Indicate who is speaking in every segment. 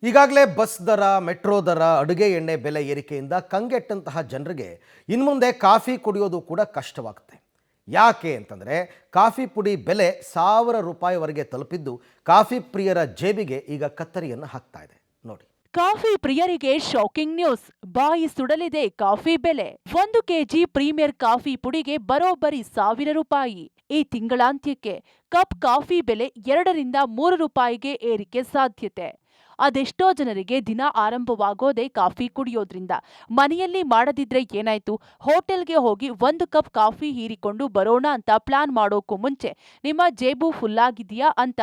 Speaker 1: ಈಗಾಗಲೇ ಬಸ್ ದರ, ಮೆಟ್ರೋ ದರ, ಅಡುಗೆ ಎಣ್ಣೆ ಬೆಲೆ ಏರಿಕೆಯಿಂದ ಕಂಗೆಟ್ಟಂತಹ ಜನರಿಗೆ ಇನ್ಮುಂದೆ ಕಾಫಿ ಕುಡಿಯೋದು ಕೂಡ ಕಷ್ಟವಾಗುತ್ತೆ. ಯಾಕೆ ಅಂತಂದರೆ ಕಾಫಿ ಪುಡಿ ಬೆಲೆ 1000 ರೂಪಾಯಿವರೆಗೆ ತಲುಪಿದ್ದು ಕಾಫಿ ಪ್ರಿಯರ ಜೇಬಿಗೆ ಈಗ ಕತ್ತರಿಯನ್ನು ಹಾಕ್ತಾ ಇದೆ. ನೋಡಿ.
Speaker 2: ಕಾಫಿ ಪ್ರಿಯರಿಗೆ ಶಾಕಿಂಗ್ ನ್ಯೂಸ್. ಬಾಯಿ ಸುಡಲಿದೆ ಕಾಫಿ ಬೆಲೆ. 1 ಕೆಜಿ ಪ್ರೀಮಿಯರ್ ಕಾಫಿ ಪುಡಿಗೆ ಬರೋಬ್ಬರಿ 1000 ರೂಪಾಯಿ. ಈ ತಿಂಗಳಾಂತ್ಯಕ್ಕೆ ಕಪ್ ಕಾಫಿ ಬೆಲೆ 2 ರಿಂದ 3 ರೂಪಾಯಿಗೆ ಏರಿಕೆ ಸಾಧ್ಯತೆ. ಅದೆಷ್ಟೋ ಜನರಿಗೆ ದಿನ ಆರಂಭವಾಗೋದೇ ಕಾಫಿ ಕುಡಿಯೋದ್ರಿಂದ. ಮನೆಯಲ್ಲಿ ಮಾಡದಿದ್ರೆ ಏನಾಯ್ತು, ಹೋಟೆಲ್ಗೆ ಹೋಗಿ 1 ಕಪ್ ಕಾಫಿ ಹೀರಿಕೊಂಡು ಬರೋಣ ಅಂತ ಪ್ಲಾನ್ ಮಾಡೋಕ್ಕೂ ಮುಂಚೆ ನಿಮ್ಮ ಜೇಬು ಫುಲ್ಲಾಗಿದೆಯಾ ಅಂತ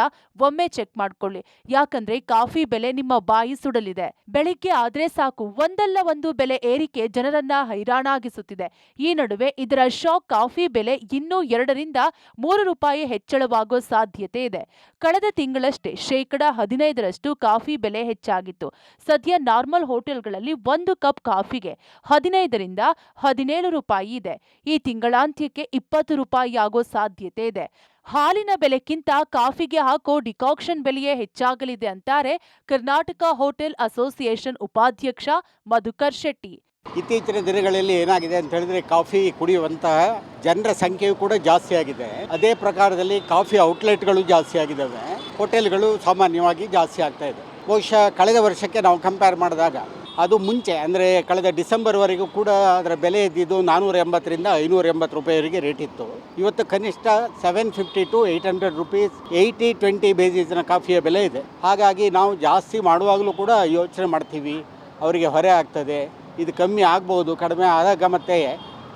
Speaker 2: ಒಮ್ಮೆ ಚೆಕ್ ಮಾಡ್ಕೊಳ್ಳಿ. ಯಾಕಂದ್ರೆ ಕಾಫಿ ಬೆಲೆ ನಿಮ್ಮ ಬಾಯಿ ಸುಡಲಿದೆ. ಬೆಳಿಗ್ಗೆ ಆದ್ರೆ ಸಾಕು, ಒಂದಲ್ಲ ಒಂದು ಬೆಲೆ ಏರಿಕೆ ಜನರನ್ನ ಹೈರಾಣಾಗಿಸುತ್ತಿದೆ. ಈ ನಡುವೆ ಇದರ ಶಾಕ್ ಕಾಫಿ ಬೆಲೆ ಇನ್ನೂ 2 ರಿಂದ 3 ರೂಪಾಯಿ ಹೆಚ್ಚಳವಾಗೋ ಸಾಧ್ಯತೆ ಇದೆ. ಕಳೆದ ತಿಂಗಳಷ್ಟೇ 15% ಕಾಫಿ ಬೆಲೆ ಹೆಚ್ಚಾಗಿತ್ತು. ಸದ್ಯ ನಾರ್ಮಲ್ ಹೋಟೆಲ್ಗಳಲ್ಲಿ 1 ಕಪ್ ಕಾಫಿಗೆ 15 ರಿಂದ 17 ರೂಪಾಯಿ ಇದೆ. ಈ ತಿಂಗಳಾಂತ್ಯಕ್ಕೆ 20 ರೂಪಾಯಿ ಆಗೋ ಸಾಧ್ಯತೆ ಇದೆ. ಹಾಲಿನ ಬೆಲೆಕ್ಕಿಂತ ಕಾಫಿಗೆ ಹಾಕೋ ಡಿಕಾಕ್ಷನ್ ಬೆಲೆಯೇ ಹೆಚ್ಚಾಗಲಿದೆ ಅಂತಾರೆ ಕರ್ನಾಟಕ ಹೋಟೆಲ್ ಅಸೋಸಿಯೇಷನ್ ಉಪಾಧ್ಯಕ್ಷ ಮಧುಕರ್ ಶೆಟ್ಟಿ.
Speaker 3: ಇತ್ತೀಚಿನ ದಿನಗಳಲ್ಲಿ ಏನಾಗಿದೆ ಅಂತ ಹೇಳಿದ್ರೆ ಕಾಫಿ ಕುಡಿಯುವಂತಹ ಜನರ ಸಂಖ್ಯೆಯು ಕೂಡ ಜಾಸ್ತಿ ಆಗಿದೆ. ಅದೇ ಪ್ರಕಾರದಲ್ಲಿ ಕಾಫಿ ಔಟ್ಲೆಟ್ಗಳು ಜಾಸ್ತಿ ಆಗಿದ್ದಾವೆ. ಹೋಟೆಲ್ಗಳು ಸಾಮಾನ್ಯವಾಗಿ ಜಾಸ್ತಿ ಆಗ್ತಾ ಇದೆ. ಬಹುಶಃ ಕಳೆದ ವರ್ಷಕ್ಕೆ ನಾವು ಕಂಪೇರ್ ಮಾಡಿದಾಗ ಅದು ಮುಂಚೆ ಅಂದರೆ ಕಳೆದ ಡಿಸೆಂಬರ್ವರೆಗೂ ಕೂಡ ಅದರ ಬೆಲೆ ಇದ್ದಿದ್ದು 480 ರಿಂದ 580 ರೂಪಾಯಿವರೆಗೆ ರೇಟ್ ಇತ್ತು. ಇವತ್ತು ಕನಿಷ್ಠ 750 to 800 ರೂಪೀಸ್ 80-20 ಬೇಸಿಸ್ನ ಕಾಫಿಯ ಬೆಲೆ ಇದೆ. ಹಾಗಾಗಿ ನಾವು ಜಾಸ್ತಿ ಮಾಡುವಾಗಲೂ ಕೂಡ ಯೋಚನೆ ಮಾಡ್ತೀವಿ, ಅವರಿಗೆ ಹೊರೆ ಆಗ್ತದೆ, ಇದು ಕಮ್ಮಿ ಆಗ್ಬೋದು, ಕಡಿಮೆ ಆದಾಗ ಮತ್ತೆ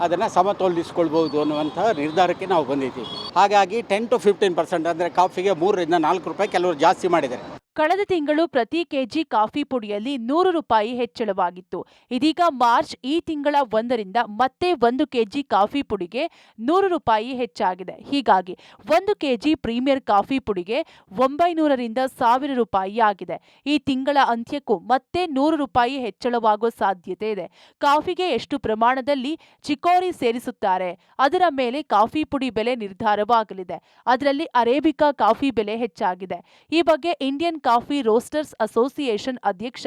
Speaker 3: ಅದನ್ನು ಸಮತೋಲಿಸ್ಕೊಳ್ಬೋದು ಅನ್ನುವಂಥ ನಿರ್ಧಾರಕ್ಕೆ ನಾವು ಬಂದಿದ್ದೀವಿ. ಹಾಗಾಗಿ 10 to 15% ಅಂದರೆ ಕಾಫಿಗೆ 3 ರಿಂದ 4 ರೂಪಾಯಿ ಕೆಲವರು ಜಾಸ್ತಿ ಮಾಡಿದ್ದಾರೆ.
Speaker 2: ಕಳೆದ ತಿಂಗಳು ಪ್ರತಿ ಕೆಜಿ ಕಾಫಿ ಪುಡಿಯಲ್ಲಿ 100 ರೂಪಾಯಿ ಹೆಚ್ಚಳವಾಗಿತ್ತು. ಇದೀಗ ಮಾರ್ಚ್ ಈ ತಿಂಗಳ 1ರಿಂದ ಮತ್ತೆ 1 ಕೆಜಿ ಕಾಫಿ ಪುಡಿಗೆ 100 ರೂಪಾಯಿ ಹೆಚ್ಚಾಗಿದೆ. ಹೀಗಾಗಿ 1 ಕೆಜಿ ಪ್ರೀಮಿಯರ್ ಕಾಫಿ ಪುಡಿಗೆ 900 ರಿಂದ 1000 ರೂಪಾಯಿ ಆಗಿದೆ. ಈ ತಿಂಗಳ ಅಂತ್ಯಕ್ಕೂ ಮತ್ತೆ 100 ರೂಪಾಯಿ ಹೆಚ್ಚಳವಾಗೋ ಸಾಧ್ಯತೆ ಇದೆ. ಕಾಫಿಗೆ ಎಷ್ಟು ಪ್ರಮಾಣದಲ್ಲಿ ಚಿಕೋರಿ ಸೇರಿಸುತ್ತಾರೆ, ಅದರ ಮೇಲೆ ಕಾಫಿ ಪುಡಿ ಬೆಲೆ ನಿರ್ಧಾರವಾಗಲಿದೆ. ಅದರಲ್ಲಿ ಅರೇಬಿಕಾ ಕಾಫಿ ಬೆಲೆ ಹೆಚ್ಚಾಗಿದೆ. ಈ ಬಗ್ಗೆ ಇಂಡಿಯನ್ ಕಾಫಿ ರೋಸ್ಟರ್ಸ್ ಅಸೋಸಿಯೇಷನ್ ಅಧ್ಯಕ್ಷ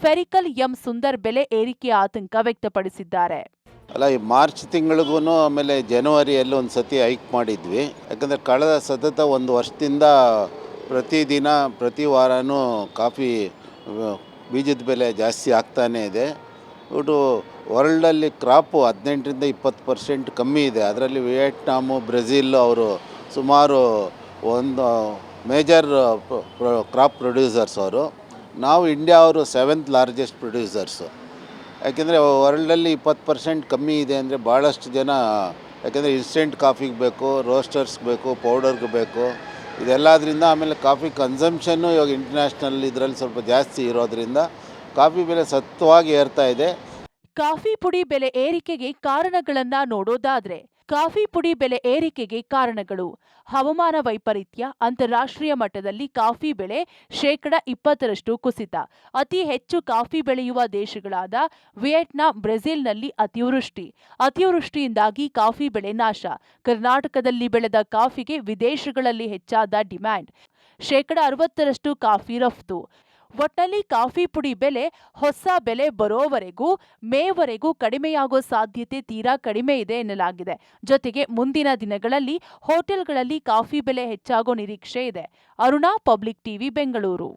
Speaker 2: ಫೆರಿಕಲ್ ಎಂ ಸುಂದರ್ ಬೆಲೆ ಏರಿಕೆ ಆತಂಕ ವ್ಯಕ್ತಪಡಿಸಿದ್ದಾರೆ.
Speaker 4: ಅಲ್ಲ, ಈ ಮಾರ್ಚ್ ತಿಂಗಳಿಗೂ ಆಮೇಲೆ ಜನವರಿಯಲ್ಲಿ ಒಂದು ಸತಿ ಹೈಕ್ ಮಾಡಿದ್ವಿ. ಯಾಕಂದರೆ ಕಳೆದ ಸತತ 1 ವರ್ಷದಿಂದ ಪ್ರತಿದಿನ ಪ್ರತಿ ವಾರನೂ ಕಾಫಿ ಬೀಜದ ಬೆಲೆ ಜಾಸ್ತಿ ಆಗ್ತಾನೇ ಇದೆ. ಒಟ್ಟು ವರ್ಲ್ಡಲ್ಲಿ ಕ್ರಾಪು 18 ರಿಂದ 20% ಕಮ್ಮಿ ಇದೆ. ಅದರಲ್ಲಿ ವಿಯೆಟ್ನಾಮು, ಬ್ರೆಜಿಲ್ ಅವರು ಸುಮಾರು ಒಂದು ಮೇಜರ್ ಕ್ರಾಪ್ ಪ್ರೊಡ್ಯೂಸರ್ಸ್ ಅವರು. ನಾವು ಇಂಡಿಯಾ ಅವರು 7th ಲಾರ್ಜೆಸ್ಟ್ ಪ್ರೊಡ್ಯೂಸರ್ಸು. ಯಾಕೆಂದರೆ ವರ್ಲ್ಡಲ್ಲಿ 20% ಕಮ್ಮಿ ಇದೆ ಅಂದರೆ ಭಾಳಷ್ಟು ಜನ, ಯಾಕೆಂದರೆ ಇನ್ಸ್ಟೆಂಟ್ ಕಾಫಿಗೆ ಬೇಕು, ರೋಸ್ಟರ್ಸ್ಗೆ ಬೇಕು, ಪೌಡರ್ಗೆ ಬೇಕು, ಇದೆಲ್ಲದರಿಂದ. ಆಮೇಲೆ ಕಾಫಿ ಕನ್ಸಂಪ್ಷನ್ನು ಇವಾಗ ಇಂಟರ್ನ್ಯಾಷನಲ್ ಇದರಲ್ಲಿ ಸ್ವಲ್ಪ ಜಾಸ್ತಿ ಇರೋದರಿಂದ ಕಾಫಿ ಬೆಲೆ ಸತ್ವವಾಗಿ ಏರ್ತಾ ಇದೆ.
Speaker 2: ಕಾಫಿ ಪುಡಿ ಬೆಲೆ ಏರಿಕೆಗೆ ಕಾರಣಗಳನ್ನ ನೋಡೋದಾದ್ರೆ, ಕಾಫಿ ಪುಡಿ ಬೆಲೆ ಏರಿಕೆಗೆ ಕಾರಣಗಳು: ಹವಾಮಾನ ವೈಪರೀತ್ಯ, ಅಂತಾರಾಷ್ಟ್ರೀಯ ಮಟ್ಟದಲ್ಲಿ ಕಾಫಿ ಬೆಲೆ 20% ಕುಸಿತ, ಅತಿ ಹೆಚ್ಚು ಕಾಫಿ ಬೆಳೆಯುವ ದೇಶಗಳಾದ ವಿಯೆಟ್ನಾಂ, ಬ್ರೆಜಿಲ್ನಲ್ಲಿ ಅತಿವೃಷ್ಟಿಯಿಂದಾಗಿ ಕಾಫಿ ಬೆಳೆ ನಾಶ, ಕರ್ನಾಟಕದಲ್ಲಿ ಬೆಳೆದ ಕಾಫಿಗೆ ವಿದೇಶಗಳಲ್ಲಿ ಹೆಚ್ಚಾದ ಡಿಮ್ಯಾಂಡ್, 60% ಕಾಫಿ ರಫ್ತು. ಒಟ್ಟಲ್ಲಿ ಕಾಫಿ ಪುಡಿ ಬೆಲೆ ಹೊಸ ಬೆಲೆ ಬರೋವರೆಗೂ ಮೇವರೆಗೂ ಕಡಿಮೆಯಾಗೋ ಸಾಧ್ಯತೆ ತೀರಾ ಕಡಿಮೆ ಇದೆ ಎನ್ನಲಾಗಿದೆ. ಜೊತೆಗೆ ಮುಂದಿನ ದಿನಗಳಲ್ಲಿ ಹೋಟೆಲ್ಗಳಲ್ಲಿ ಕಾಫಿ ಬೆಲೆ ಹೆಚ್ಚಾಗೋ ನಿರೀಕ್ಷೆ ಇದೆ. Aruna, public TV, Bengaluru.